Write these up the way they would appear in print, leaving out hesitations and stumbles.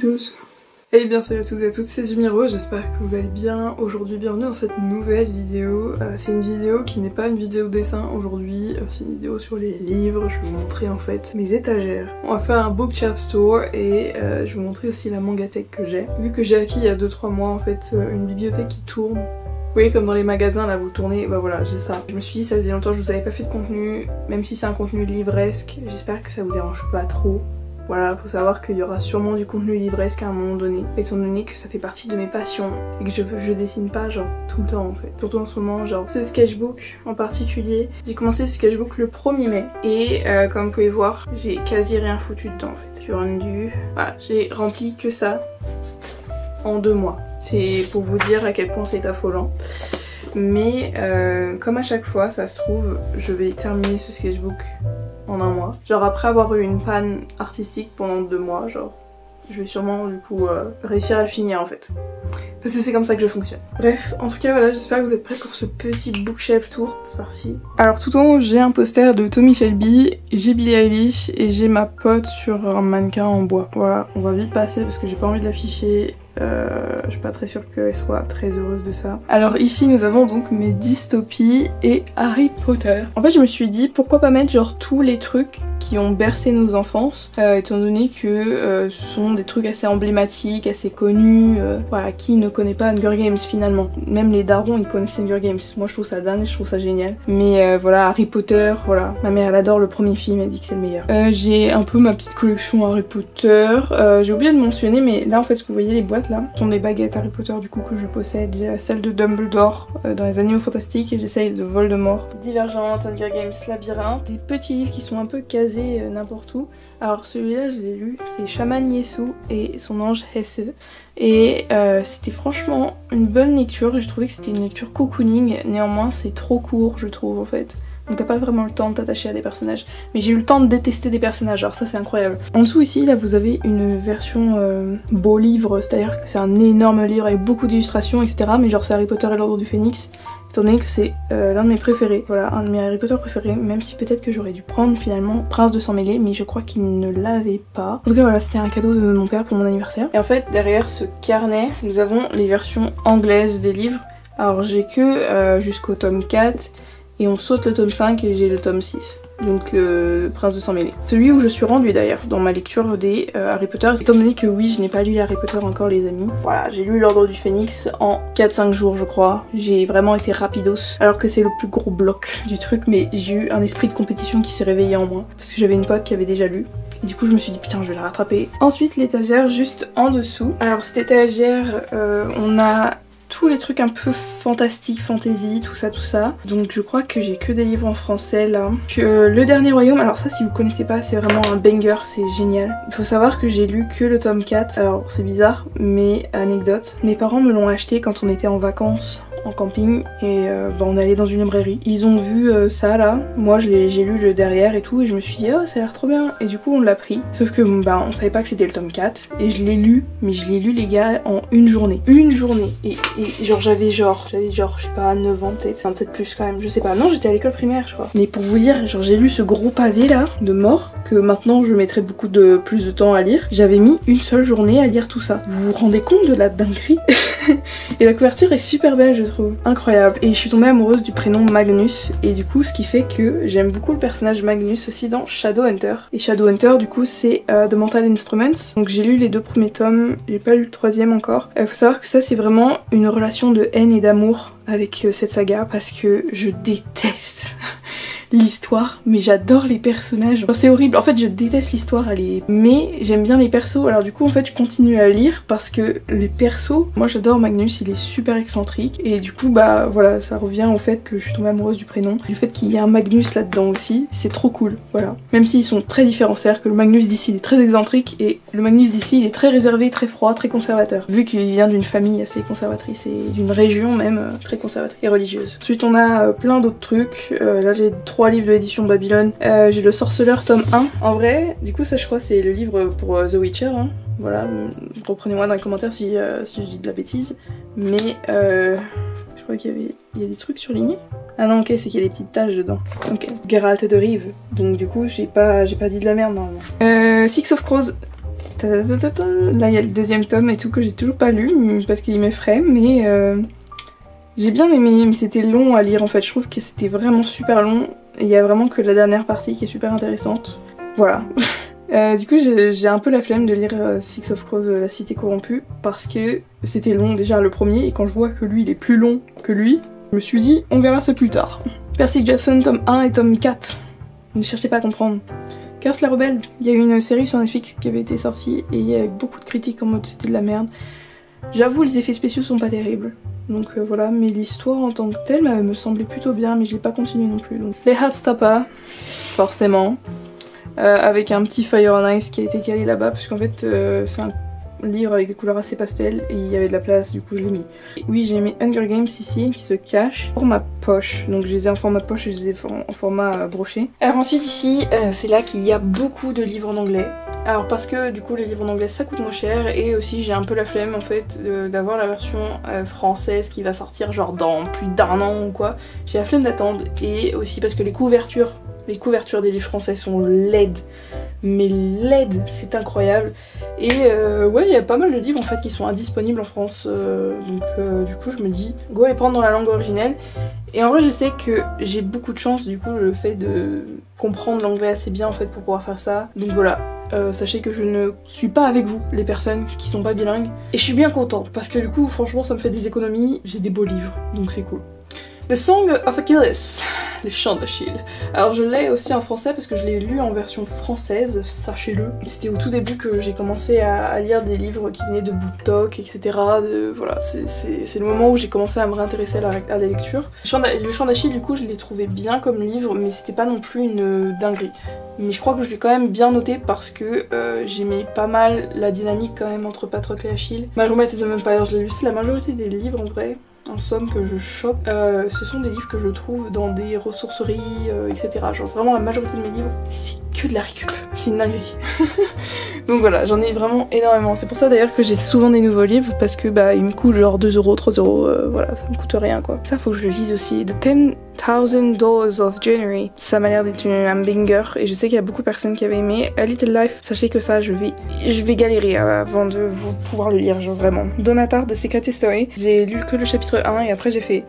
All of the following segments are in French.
tous. Eh bien salut à tous et à toutes, c'est Zumiro, j'espère que vous allez bien. Aujourd'hui, bienvenue dans cette nouvelle vidéo. C'est une vidéo qui n'est pas une vidéo dessin aujourd'hui, c'est une vidéo sur les livres. Je vais vous montrer en fait mes étagères. On va faire un bookshelf tour et je vais vous montrer aussi la mangatech que j'ai. Vu que j'ai acquis il y a 2-3 mois en fait une bibliothèque qui tourne. Vous voyez comme dans les magasins là vous tournez, bah voilà j'ai ça. Je me suis dit ça faisait longtemps que je vous avais pas fait de contenu, même si c'est un contenu livresque, j'espère que ça vous dérange pas trop. Voilà, faut savoir qu'il y aura sûrement du contenu livresque à un moment donné, étant donné que ça fait partie de mes passions et que je dessine pas genre tout le temps en fait. Surtout en ce moment, genre ce sketchbook en particulier, j'ai commencé ce sketchbook le 1er mai et comme vous pouvez voir, j'ai quasi rien foutu dedans en fait. Sur un du, voilà, j'ai rempli que ça en 2 mois. C'est pour vous dire à quel point c'est affolant. Mais comme à chaque fois, ça se trouve, je vais terminer ce sketchbook en 1 mois. Genre après avoir eu une panne artistique pendant 2 mois, genre je vais sûrement du coup réussir à le finir en fait. Parce que c'est comme ça que je fonctionne. Bref, en tout cas voilà, j'espère que vous êtes prêts pour ce petit bookshelf tour. C'est parti. Alors tout en haut, j'ai un poster de Tommy Shelby, j'ai Billie Eilish et j'ai ma pote sur un mannequin en bois. Voilà, on va vite passer parce que j'ai pas envie de l'afficher. Je suis pas très sûre qu'elle soit très heureuse de ça. Alors ici nous avons donc mes dystopies et Harry Potter. En fait je me suis dit pourquoi pas mettre genre tous les trucs qui ont bercé nos enfances, étant donné que ce sont des trucs assez emblématiques, assez connus. Voilà, qui ne connaît pas Hunger Games finalement? Même les darons ils connaissent Hunger Games. Moi je trouve ça dingue, je trouve ça génial. Mais voilà, Harry Potter, voilà. Ma mère elle adore le premier film, elle dit que c'est le meilleur. J'ai un peu ma petite collection Harry Potter. J'ai oublié de mentionner mais là en fait ce que vous voyez les boîtes là, ce sont des baguettes Harry Potter du coup que je possède. J'ai celle de Dumbledore dans les Animaux Fantastiques et j'ai celle de Voldemort. Divergente, Hunger Games, Labyrinthe. Des petits livres qui sont un peu casés n'importe où. Alors celui-là je l'ai lu, c'est Shaman Yesu et son ange Hesse. Et c'était franchement une bonne lecture, j'ai trouvé que c'était une lecture cocooning, néanmoins c'est trop court je trouve en fait. Donc t'as pas vraiment le temps de t'attacher à des personnages. Mais j'ai eu le temps de détester des personnages, alors ça c'est incroyable. En dessous ici, là vous avez une version beau livre, c'est-à-dire que c'est un énorme livre avec beaucoup d'illustrations, etc. Mais genre c'est Harry Potter et l'Ordre du Phénix, étant donné que c'est l'un de mes préférés. Voilà, un de mes Harry Potter préférés, même si peut-être que j'aurais dû prendre finalement Prince de Sang Mêlé, mais je crois qu'il ne l'avait pas. En tout cas voilà, c'était un cadeau de mon père pour mon anniversaire. Et en fait, derrière ce carnet, nous avons les versions anglaises des livres. Alors j'ai que jusqu'au tome 4, et on saute le tome 5 et j'ai le tome 6. Donc le Prince de Sang Mêlé. Celui où je suis rendue d'ailleurs dans ma lecture des Harry Potter. Étant donné que oui, je n'ai pas lu les Harry Potter encore les amis. Voilà, j'ai lu l'Ordre du Phénix en 4-5 jours je crois. J'ai vraiment été rapidos. Alors que c'est le plus gros bloc du truc. Mais j'ai eu un esprit de compétition qui s'est réveillé en moi. Parce que j'avais une pote qui avait déjà lu. Et du coup je me suis dit putain je vais la rattraper. Ensuite l'étagère juste en dessous. Alors cette étagère on a tous les trucs un peu fantastiques, fantasy, tout ça. Donc je crois que j'ai que des livres en français là. Le Dernier Royaume, alors ça si vous connaissez pas c'est vraiment un banger, c'est génial. Il faut savoir que j'ai lu que le tome 4, alors c'est bizarre mais anecdote. Mes parents me l'ont acheté quand on était en vacances en camping et on allait dans une librairie. Ils ont vu ça là, moi j'ai lu le derrière et tout et je me suis dit oh ça a l'air trop bien et du coup on l'a pris. Sauf que on savait pas que c'était le tome 4 et je l'ai lu, mais je l'ai lu les gars en une journée. Une journée et genre j'avais genre je sais pas 9 ans peut-être plus quand même, je sais pas. Non j'étais à l'école primaire je crois. Mais pour vous dire genre j'ai lu ce gros pavé là de mort que maintenant je mettrais beaucoup plus de temps à lire. J'avais mis une seule journée à lire tout ça. Vous vous rendez compte de la dinguerie? Et la couverture est super belle je trouve, incroyable. Et je suis tombée amoureuse du prénom Magnus et du coup ce qui fait que j'aime beaucoup le personnage Magnus aussi dans Shadowhunter. Et Shadowhunter du coup c'est The Mental Instruments. Donc j'ai lu les 2 premiers tomes, j'ai pas lu le 3e encore. Faut savoir que ça c'est vraiment une relation de haine et d'amour avec cette saga parce que je déteste l'histoire, mais j'adore les personnages. C'est horrible, en fait je déteste l'histoire, mais j'aime bien les persos. Alors du coup en fait je continue à lire parce que les persos, moi j'adore Magnus, il est super excentrique et du coup bah voilà, ça revient au fait que je suis tombée amoureuse du prénom, du fait qu'il y a un Magnus là-dedans aussi, c'est trop cool, voilà. Même s'ils sont très différents, c'est-à-dire que le Magnus d'ici il est très excentrique et le Magnus d'ici il est très réservé, très froid, très conservateur, vu qu'il vient d'une famille assez conservatrice et d'une région même très conservatrice et religieuse. Ensuite on a plein d'autres trucs, là j'ai 3 livres de l'édition Babylone, j'ai le Sorceleur tome 1. En vrai, du coup ça je crois c'est le livre pour The Witcher, hein. Voilà, reprenez-moi dans les commentaires si je dis de la bêtise, mais je crois qu'il y a des trucs surlignés. Ah non ok, c'est qu'il y a des petites taches dedans. Ok. Geralt de Rive, donc du coup j'ai pas dit de la merde normalement. Six of Crows Là il y a le deuxième tome et tout que j'ai toujours pas lu parce qu'il m'effraie, mais j'ai bien aimé, mais c'était long à lire en fait. Je trouve que c'était vraiment super long. Il y a vraiment que la dernière partie qui est super intéressante. Voilà. Du coup j'ai un peu la flemme de lire Six of Crows, La Cité Corrompue, parce que c'était long déjà le premier, et quand je vois que lui il est plus long que lui, je me suis dit on verra ça plus tard. Percy Jackson tome 1 et tome 4. Ne cherchez pas à comprendre. Curse la Rebelle, il y a eu une série sur Netflix qui avait été sortie et il y a eu beaucoup de critiques en mode c'était de la merde. J'avoue les effets spéciaux sont pas terribles. Donc voilà, mais l'histoire en tant que telle me semblait plutôt bien, mais je l'ai pas continué non plus. Donc les Heartstopper, forcément. Avec un petit Fire and Ice qui a été calé là-bas, parce qu'en fait c'est un livre avec des couleurs assez pastel et il y avait de la place, du coup je l'ai mis. Et oui, j'ai mis Hunger Games ici qui se cache pour ma poche, donc je les ai en format poche et je les ai en format broché. Alors ensuite ici c'est là qu'il y a beaucoup de livres en anglais. Alors parce que du coup les livres en anglais ça coûte moins cher, et aussi j'ai un peu la flemme en fait d'avoir la version française qui va sortir genre dans plus d'1 an ou quoi. J'ai la flemme d'attendre, et aussi parce que les couvertures des livres français sont laides, mais laides, c'est incroyable. Et ouais, il y a pas mal de livres en fait qui sont indisponibles en France, donc du coup je me dis go les prendre dans la langue originelle. Et en vrai je sais que j'ai beaucoup de chance, du coup le fait de comprendre l'anglais assez bien en fait pour pouvoir faire ça. Donc voilà, sachez que je ne suis pas avec vous les personnes qui sont pas bilingues, et je suis bien contente parce que du coup franchement ça me fait des économies, j'ai des beaux livres donc c'est cool. The Song of Achilles, les chants d'Achille. Alors je l'ai aussi en français parce que je l'ai lu en version française, sachez-le. C'était au tout début que j'ai commencé à lire des livres qui venaient de BookTok, etc. Voilà, c'est le moment où j'ai commencé à me réintéresser à la lecture. Le chant d'Achille, du coup, je l'ai trouvé bien comme livre, mais c'était pas non plus une dinguerie. Mais je crois que je l'ai quand même bien noté parce que j'aimais pas mal la dynamique quand même entre Patrocle et Achille. My Roommate is a Vampire, je l'ai lu, c'est la majorité des livres en vrai. En somme que je chope, ce sont des livres que je trouve dans des ressourceries, etc. Genre vraiment la majorité de mes livres, c'est que de la récup, c'est une dinguerie. Donc voilà, j'en ai vraiment énormément. C'est pour ça d'ailleurs que j'ai souvent des nouveaux livres, parce que bah ils me coûtent genre 2 €, 3 €, voilà, ça me coûte rien quoi. Ça faut que je le lise aussi. The $10,000 of January. Ça m'a l'air d'être un banger, et je sais qu'il y a beaucoup de personnes qui avaient aimé. A Little Life, sachez que ça je vais galérer avant de pouvoir le lire, genre vraiment. Donatar de Secret History, j'ai lu que le chapitre 1 et après j'ai fait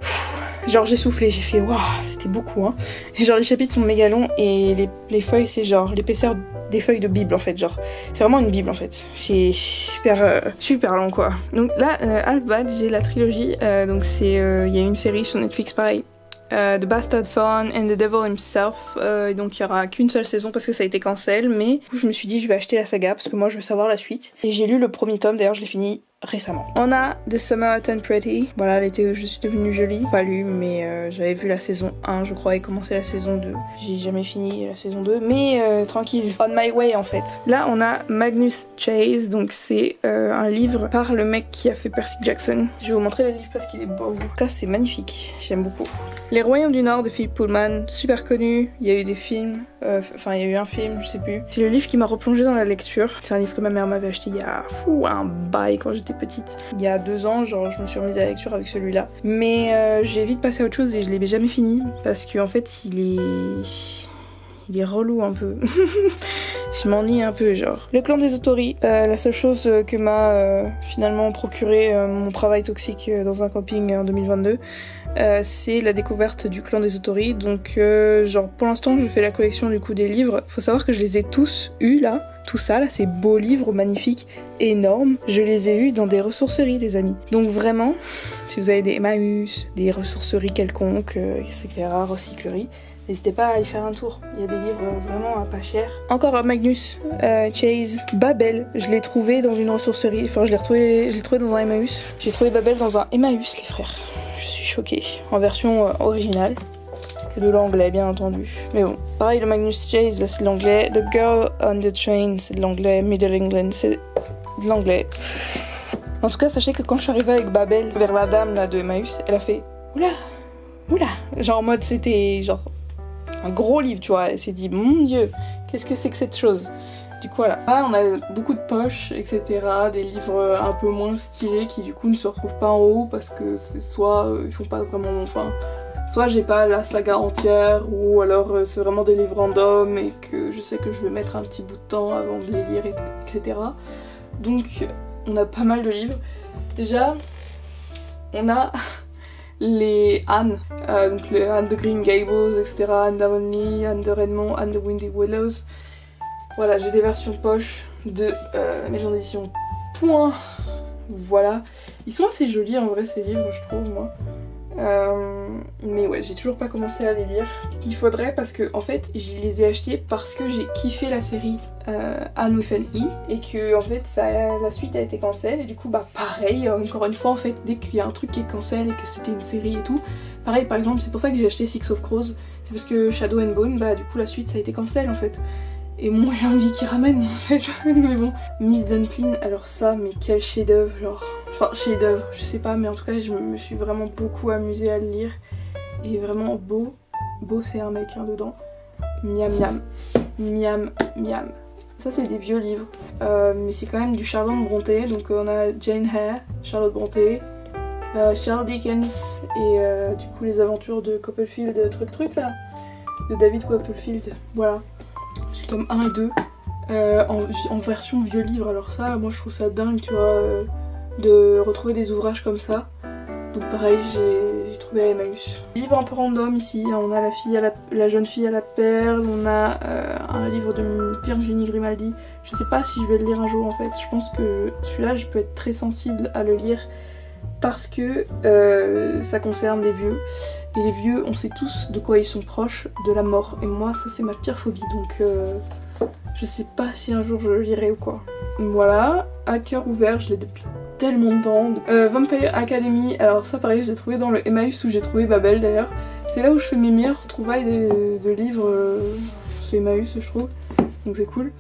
genre j'ai soufflé, j'ai fait waouh, c'était beaucoup hein. Et genre les chapitres sont méga longs et les feuilles c'est genre l'épaisseur des feuilles de Bible en fait, genre c'est vraiment une Bible en fait. C'est super long quoi. Donc là Half-Bad, j'ai la trilogie, donc c'est il y a une série sur Netflix pareil. The Bastard Son and the Devil Himself, donc il y aura qu'une seule saison parce que ça a été cancel, mais du coup, je me suis dit je vais acheter la saga parce que moi je veux savoir la suite, et j'ai lu le premier tome, d'ailleurs je l'ai fini récemment. On a The Summer I Turned Pretty, voilà l'été où je suis devenue jolie, pas lu mais j'avais vu la saison 1 je crois et commencé la saison 2, j'ai jamais fini la saison 2 mais tranquille, on my way en fait. Là on a Magnus Chase, donc c'est un livre par le mec qui a fait Percy Jackson. Je vais vous montrer le livre parce qu'il est beau. Ça c'est magnifique, j'aime beaucoup. Les Royaumes du Nord de Philip Pullman, super connu, il y a eu des films, enfin il y a eu un film, je sais plus. C'est le livre qui m'a replongé dans la lecture. C'est un livre que ma mère m'avait acheté il y a un bail quand j'étais petite. Il y a 2 ans, genre je me suis remise à la lecture avec celui-là. Mais j'ai vite passé à autre chose et je l'ai jamais fini parce qu'en fait il est relou un peu. Je m'ennuie un peu genre. Le clan des Otori, la seule chose que m'a finalement procuré mon travail toxique dans un camping en 2022, c'est la découverte du clan des Otori. Donc genre pour l'instant je fais la collection du coup des livres. Faut savoir que je les ai tous eus là. Tout ça là, ces beaux livres magnifiques, énormes, je les ai eus dans des ressourceries les amis. Donc vraiment, si vous avez des Emmaüs, des ressourceries quelconques, etc., recycleries, n'hésitez pas à aller faire un tour, il y a des livres vraiment à pas cher. Encore Magnus Chase, Babel, je l'ai trouvé dans une ressourcerie, enfin je l'ai trouvé dans un Emmaüs. J'ai trouvé Babel dans un Emmaüs les frères, je suis choquée, en version originale. De l'anglais bien entendu. Mais bon, pareil le Magnus Chase, là c'est de l'anglais. The Girl on the Train, c'est de l'anglais. Middle England, c'est de l'anglais. En tout cas, sachez que quand je suis arrivée avec Babel vers la dame là de Emmaüs, elle a fait oula, oula. Genre en mode c'était genre un gros livre, tu vois. Elle s'est dit mon dieu, qu'est-ce que c'est que cette chose? Du coup voilà. Là on a beaucoup de poches, etc. Des livres un peu moins stylés qui du coup ne se retrouvent pas en haut parce que c'est soit ils font pas vraiment mon fin. Soit j'ai pas la saga entière, ou alors c'est vraiment des livres random et que je sais que je vais mettre un petit bout de temps avant de les lire, etc. Donc on a pas mal de livres. Déjà on a les Anne, donc le Anne de Green Gables, etc. Anne d'Avonlea, Anne de Redmond, Anne de Windy Willows. Voilà, j'ai des versions poche de la maison d'édition Point. Voilà, ils sont assez jolis en vrai ces livres, je trouve moi. Mais ouais, j'ai toujours pas commencé à les lire. Il faudrait parce que en fait je les ai achetés parce que j'ai kiffé la série Anne with an E et que en fait la suite a été cancel et du coup bah pareil, encore une fois en fait dès qu'il y a un truc qui est cancel et que c'était une série et tout, pareil par exemple c'est pour ça que j'ai acheté Six of Crows, c'est parce que Shadow and Bone bah du coup la suite ça a été cancel en fait. Et moi j'ai envie qu'ils ramènent en fait, mais bon. Miss Dunpin, alors ça, mais quel chef-d'œuvre, genre. Enfin, chef-d'œuvre, je sais pas, mais en tout cas, je me suis vraiment beaucoup amusée à le lire. Et vraiment beau. Beau, c'est un mec hein, dedans. Miam miam. Miam miam. Ça, c'est des vieux livres, mais c'est quand même du Charlotte Brontë. Donc, on a Jane Eyre, Charlotte Brontë, Charles Dickens, et du coup, les aventures de Copperfield, truc là. De David Copperfield, voilà. Tome 1 et 2 en version vieux livre, alors ça moi je trouve ça dingue tu vois de retrouver des ouvrages comme ça, donc pareil j'ai trouvé à Emmaüs. Livre un peu random ici, on a la jeune fille à la perle, on a un livre de Virginie Grimaldi, je sais pas si je vais le lire un jour en fait, je pense que celui-là je peux être très sensible à le lire parce que ça concerne les vieux. Et les vieux, on sait tous de quoi ils sont proches, de la mort. Et moi, ça c'est ma pire phobie, donc je sais pas si un jour je le lirai ou quoi. Voilà, à cœur ouvert, je l'ai depuis tellement de temps. Vampire Academy, alors ça pareil, je l'ai trouvé dans le Emmaüs où j'ai trouvé Babel d'ailleurs. C'est là où je fais mes meilleures trouvailles de livres chez Emmaüs, je trouve. Donc c'est cool.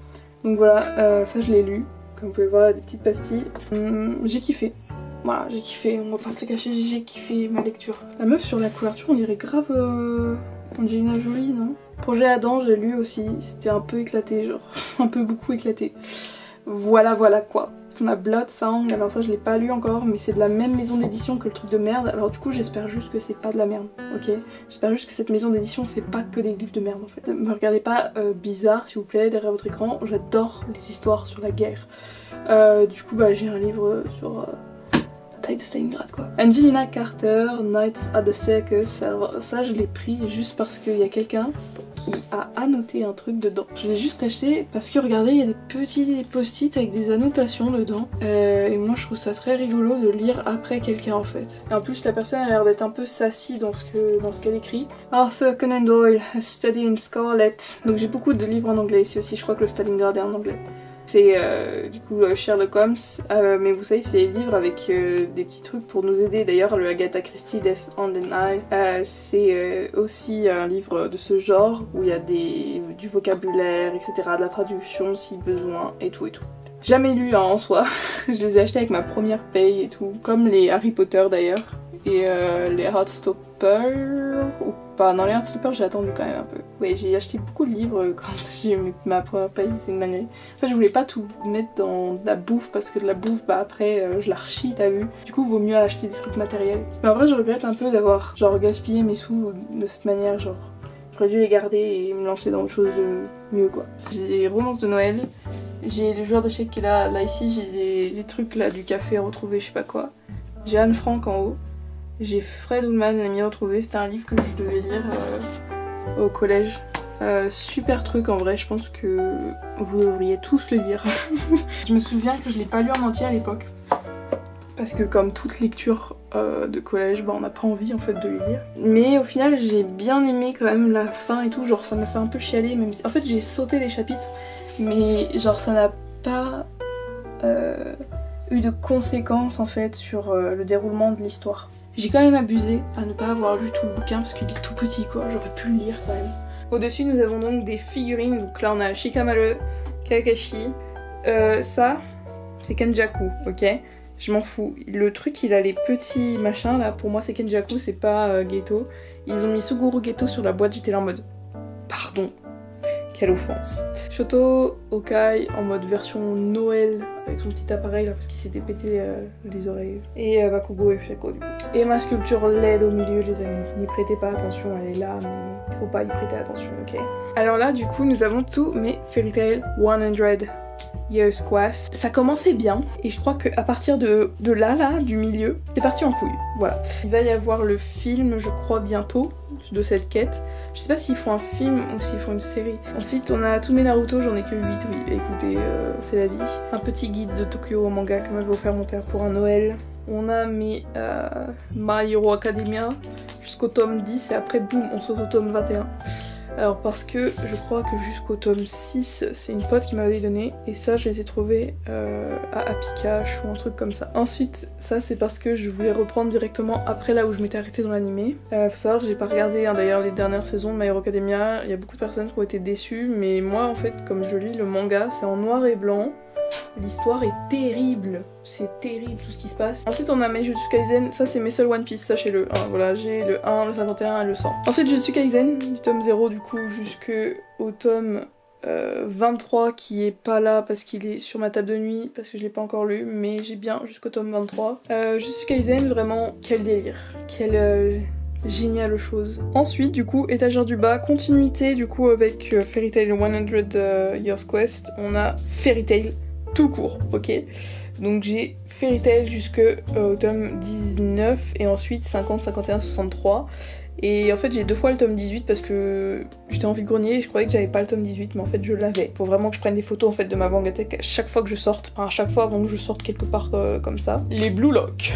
Donc voilà, ça je l'ai lu. Comme vous pouvez voir, des petites pastilles. J'ai kiffé. Voilà, j'ai kiffé, on va pas se cacher, j'ai kiffé ma lecture. La meuf sur la couverture, on dirait grave Angelina Jolie, non? Projet Adam, j'ai lu aussi, c'était un peu éclaté, genre un peu beaucoup éclaté. Voilà quoi. On a Blood Sound, alors ça je l'ai pas lu encore, mais c'est de la même maison d'édition que le truc de merde, alors du coup j'espère juste que c'est pas de la merde, ok? J'espère juste que cette maison d'édition fait pas que des livres de merde en fait. Me regardez pas bizarre s'il vous plaît derrière votre écran, j'adore les histoires sur la guerre. Du coup bah j'ai un livre sur... de Stalingrad quoi. Angelina Carter, Nights at the Circus, alors ça je l'ai pris juste parce qu'il y a quelqu'un qui a annoté un truc dedans. Je l'ai juste acheté parce que regardez il y a des petits post-it avec des annotations dedans et moi je trouve ça très rigolo de lire après quelqu'un en fait. Et en plus la personne a l'air d'être un peu sassy dans ce qu'elle écrit. Arthur Conan Doyle, A Study in Scarlet. Donc j'ai beaucoup de livres en anglais ici aussi, je crois que le Stalingrad est en anglais. C'est du coup Sherlock Holmes, mais vous savez c'est les livres avec des petits trucs pour nous aider. D'ailleurs le Agatha Christie Death on the Nile, c'est aussi un livre de ce genre où il y a du vocabulaire, etc., de la traduction si besoin et tout. Jamais lu hein, en soi, je les ai achetés avec ma première paye et tout, comme les Harry Potter d'ailleurs, et les Heartstopper ou pas. Non les Heartstopper j'ai attendu quand même un peu. Ouais j'ai acheté beaucoup de livres quand j'ai eu ma première paye, c'est une dinguerie. En fait je voulais pas tout mettre dans de la bouffe parce que de la bouffe bah après je la rechie t'as vu. Du coup vaut mieux acheter des trucs matériels. Mais en vrai je regrette un peu d'avoir genre gaspillé mes sous de cette manière, genre j'aurais dû les garder et me lancer dans autre chose de mieux quoi. J'ai des romances de Noël, j'ai le joueur d'échecs qui est là ici, j'ai des trucs là du café à retrouver je sais pas quoi. J'ai Anne Frank en haut. J'ai Fred Ullman, l'ami retrouvé, c'était un livre que je devais lire au collège. Super truc en vrai, je pense que vous devriez tous le lire. Je me souviens que je l'ai pas lu en entier à l'époque. Parce que comme toute lecture de collège, bah on n'a pas envie en fait de les lire. Mais au final j'ai bien aimé quand même la fin et tout, genre ça m'a fait un peu chialer, même si... En fait j'ai sauté des chapitres, mais genre ça n'a pas eu de conséquences en fait sur le déroulement de l'histoire. J'ai quand même abusé à ne pas avoir lu tout le bouquin parce qu'il est tout petit quoi, j'aurais pu le lire quand même. Au-dessus nous avons donc des figurines, donc là on a Shikamaru, Kakashi, ça c'est Kenjaku, ok? Je m'en fous. Le truc il a les petits machins là, pour moi c'est Kenjaku, c'est pas Geto. Ils ont mis Suguru Geto sur la boîte, j'étais là en mode pardon, quelle offense. Shoto Okai en mode version Noël avec son petit appareil là parce qu'il s'était pété les oreilles. Et Bakugo et Fushako du coup. Et ma sculpture LED au milieu les amis. N'y prêtez pas attention, elle est là mais il faut pas y prêter attention, ok? Alors là du coup nous avons tous mes Fairy Tail 100 Year's Quest. Ça commençait bien et je crois qu'à partir de là, du milieu, c'est parti en couille. Voilà. Il va y avoir le film, je crois, bientôt de cette quête. Je sais pas s'ils font un film ou s'ils font une série. Ensuite, on a tous mes Naruto, j'en ai que 8, oui. Écoutez, c'est la vie. Un petit guide de Tokyo au manga que m'avait offert mon père pour un Noël. On a mes My Hero Academia jusqu'au tome 10 et après, boum, on saute au tome 21. Alors parce que je crois que jusqu'au tome 6, c'est une pote qui m'avait donné et ça je les ai trouvés à Happy Cash ou un truc comme ça. Ensuite ça c'est parce que je voulais reprendre directement après là où je m'étais arrêtée dans l'animé. Faut savoir que j'ai pas regardé d'ailleurs les dernières saisons de My Hero Academia, il y a beaucoup de personnes qui ont été déçues mais moi en fait comme je lis le manga c'est en noir et blanc. L'histoire est terrible, c'est terrible tout ce qui se passe. Ensuite on a mes Jujutsu Kaisen, ça c'est mes seuls One Piece, sachez-le. Voilà, j'ai le 1, le 51 et le 100. Ensuite Jujutsu Kaisen, du tome 0 du coup jusqu'au tome 23 qui est pas là parce qu'il est sur ma table de nuit, parce que je l'ai pas encore lu, mais j'ai bien jusqu'au tome 23. Jujutsu Kaisen, vraiment quel délire, quel... géniale chose. Ensuite du coup étagère du bas, continuité du coup avec Fairy Tail 100 Years Quest, on a Fairy Tail tout court, ok. Donc j'ai Fairy Tail jusqu'au tome 19 et ensuite 50, 51, 63. Et en fait j'ai 2 fois le tome 18 parce que j'étais en vide-grenier et je croyais que j'avais pas le tome 18 mais en fait je l'avais. Faut vraiment que je prenne des photos en fait de ma Bangatech à chaque fois que je sorte, enfin à chaque fois avant que je sorte quelque part comme ça. Les Blue Lock.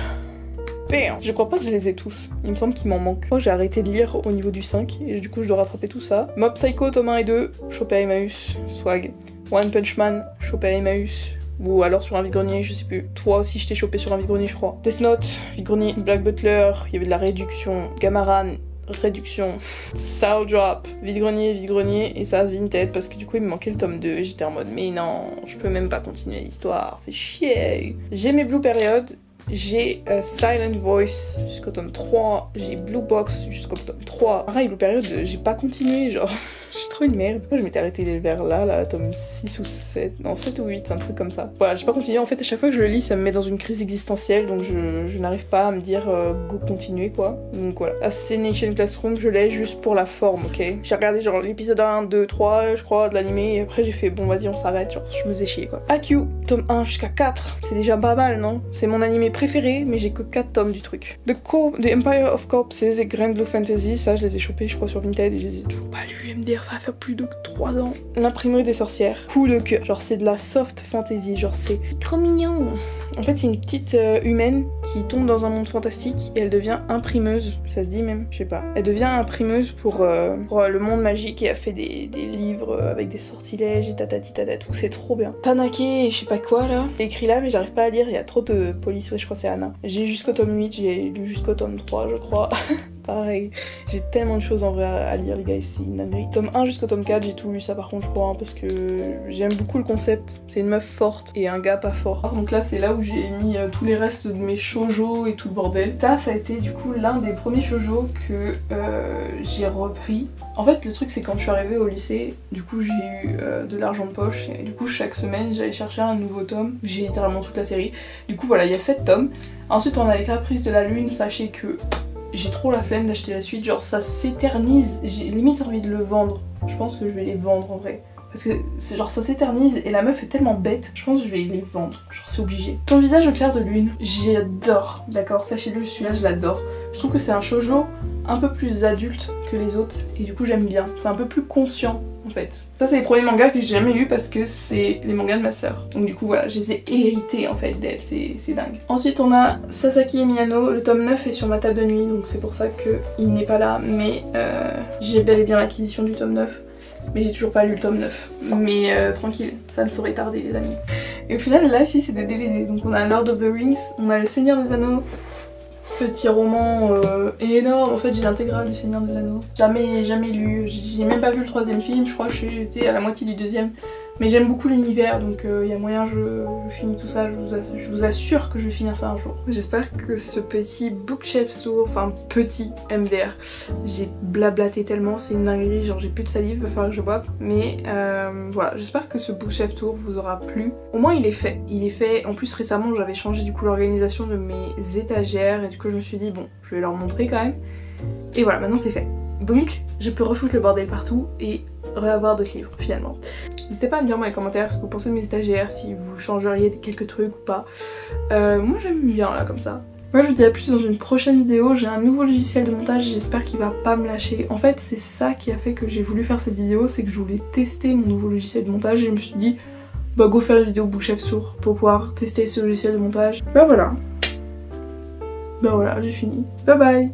Je crois pas que je les ai tous, il me semble qu'il m'en manque. Moi j'ai arrêté de lire au niveau du 5 et du coup je dois rattraper tout ça. Mob Psycho tome 1 et 2, chopé à Emmaüs, swag. One Punch Man, chopé à Emmaüs. Ou alors sur un vide-grenier, je sais plus. Toi aussi je t'ai chopé sur un vide-grenier je crois. Death Note, vide-grenier. Black Butler, il y avait de la réduction. Gamaran, réduction. Soul Drop, vide-grenier, et ça Vinted parce que du coup il me manquait le tome 2 et j'étais en mode mais non, je peux même pas continuer l'histoire, fait chier. J'ai mes Blue Period. J'ai Silent Voice jusqu'au tome 3, j'ai Blue Box jusqu'au tome 3. Pareil, Blue Period, j'ai pas continué, genre, j'ai trop une merde. Moi je m'étais arrêtée vers là, tome 6 ou 7, non 7 ou 8, un truc comme ça. Voilà, j'ai pas continué, en fait à chaque fois que je le lis, ça me met dans une crise existentielle, donc je n'arrive pas à me dire go continuer quoi. Donc voilà. Assassination Classroom, je l'ai juste pour la forme, ok. J'ai regardé genre l'épisode 1, 2, 3, je crois, de l'animé, et après j'ai fait bon vas-y on s'arrête, genre je me faisais chier quoi. AQ, tome 1 jusqu'à 4, c'est déjà pas mal non? C'est mon animé préféré, mais j'ai que 4 tomes du truc. The Empire of Corpses et Grand Blue Fantasy, ça je les ai chopés je crois sur Vinted et je les ai toujours pas lus. MDR, ça va faire plus de 3 ans. L'imprimerie des sorcières, coup de cœur. Genre c'est de la soft fantasy, genre c'est trop mignon. En fait c'est une petite humaine qui tombe dans un monde fantastique et elle devient imprimeuse, ça se dit même, je sais pas. Elle devient imprimeuse pour le monde magique et a fait des livres avec des sortilèges et tatati tatatou, c'est trop bien. Tanake et je sais pas quoi là, c'est écrit là mais j'arrive pas à lire, il y a trop de police, ouais je crois que c'est Anna. J'ai jusqu'au tome 8, j'ai lu jusqu'au tome 3 je crois. Pareil, j'ai tellement de choses en vrai à lire les gars, c'est une dinguerie. Tome 1 jusqu'au tome 4, j'ai tout lu ça par contre je crois, hein, parce que j'aime beaucoup le concept. C'est une meuf forte et un gars pas fort. Donc là c'est là où j'ai mis tous les restes de mes shoujo et tout le bordel. Ça a été du coup l'un des premiers shoujo que j'ai repris. En fait le truc c'est quand je suis arrivée au lycée, du coup j'ai eu de l'argent de poche et du coup chaque semaine j'allais chercher un nouveau tome. J'ai littéralement toute la série. Du coup voilà, il y a 7 tomes. Ensuite on a les Caprices de la Lune, sachez que j'ai trop la flemme d'acheter la suite, genre ça s'éternise, j'ai limite envie de le vendre. Je pense que je vais les vendre en vrai. Parce que c'est genre ça s'éternise et la meuf est tellement bête, je pense que je vais les vendre, genre c'est obligé. Ton visage au clair de lune, j'adore, d'accord, sachez-le, celui-là je l'adore. Je trouve que c'est un shoujo un peu plus adulte que les autres et du coup j'aime bien, c'est un peu plus conscient en fait. Ça c'est les premiers mangas que j'ai jamais lus parce que c'est les mangas de ma sœur. Donc du coup voilà, je les ai hérités en fait d'elle, c'est dingue. Ensuite on a Sasaki et Miyano, le tome 9 est sur ma table de nuit donc c'est pour ça qu'il n'est pas là, mais j'ai bel et bien l'acquisition du tome 9. Mais j'ai toujours pas lu le tome 9. Mais tranquille, ça ne saurait tarder les amis. Et au final là ici c'est des DVD. Donc on a Lord of the Rings, on a le Seigneur des Anneaux. Petit roman énorme, en fait j'ai l'intégrale du Seigneur des Anneaux. Jamais lu, j'ai même pas vu le 3e film, je crois que j'étais à la moitié du 2e. Mais j'aime beaucoup l'univers donc il y a moyen je finis tout ça, je vous assure que je vais finir ça un jour. J'espère que ce petit bookshelf tour, enfin petit MDR, j'ai blablaté tellement, c'est une dinguerie, genre j'ai plus de salive, il va falloir que je boive. Mais voilà, j'espère que ce bookshelf tour vous aura plu. Au moins il est fait, en plus récemment j'avais changé du coup l'organisation de mes étagères et du coup je me suis dit bon, je vais leur montrer quand même. Et voilà, maintenant c'est fait. Donc je peux refoutre le bordel partout et réavoir d'autres livres finalement. N'hésitez pas à me dire dans les commentaires ce que vous pensez de mes stagiaires, si vous changeriez quelques trucs ou pas. Moi j'aime bien là comme ça. Moi je vous dis à plus dans une prochaine vidéo, j'ai un nouveau logiciel de montage, j'espère qu'il va pas me lâcher. En fait c'est ça qui a fait que j'ai voulu faire cette vidéo, c'est que je voulais tester mon nouveau logiciel de montage et je me suis dit bah go faire une vidéo bouche chef sourd pour pouvoir tester ce logiciel de montage. Bah voilà, j'ai fini. Bye bye.